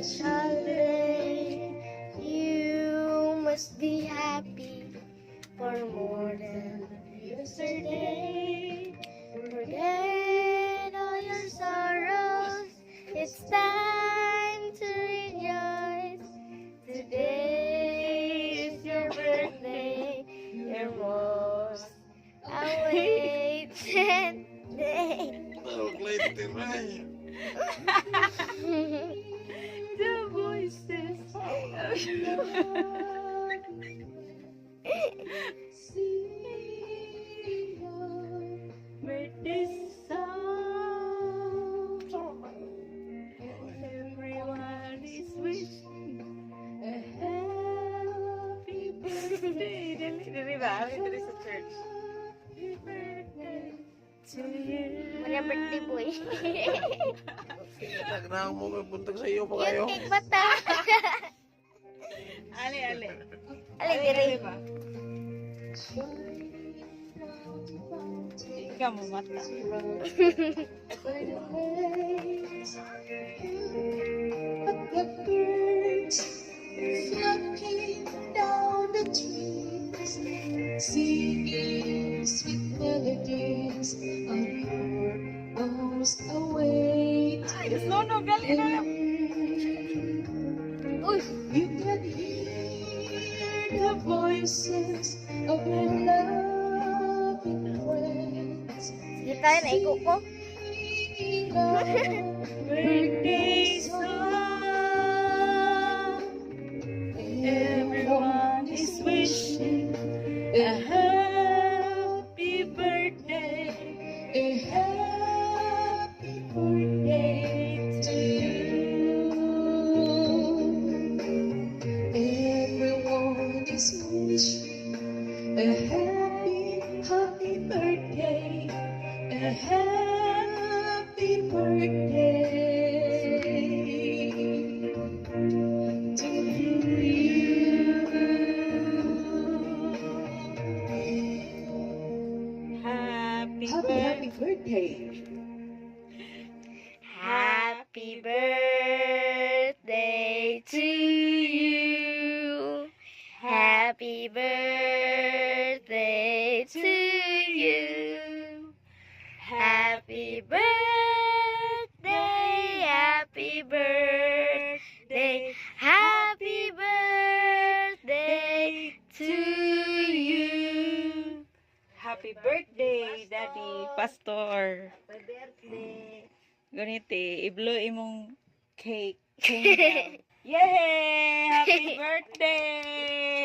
special day. You must be happy for more than yesterday. Forget all your sorrows. It's time to rejoice. Today is your birthday, your most awaited day. The voices of birthday song. Everyone is wishing a happy birthday. Dili ba? Dili sa church. Happy birthday to you. Mga birthday boy. Nagnaang mo may buntag sa iyo pa Cute kayo. cake bata. Ale. Alay, diri. ba? Ikaw mo mata. The birds flocking down the trees, singing sweet melodies on your most awaited. No, gali na. Uy, You can hear the voices of your loving friends. sige tayo, naiko ko. Singing our birthday song. Everyone is wishing a happy birthday. A happy birthday to you. Everyone is wishing a happy birthday. A happy birthday to you. Happy Happy birthday. Happy birthday to you. Happy birthday to you. Happy birthday, happy birthday, happy birthday to you. Happy birthday, Daddy Pastor. Happy birthday. Ganiti, i-blow imong cake. Yay! Happy birthday!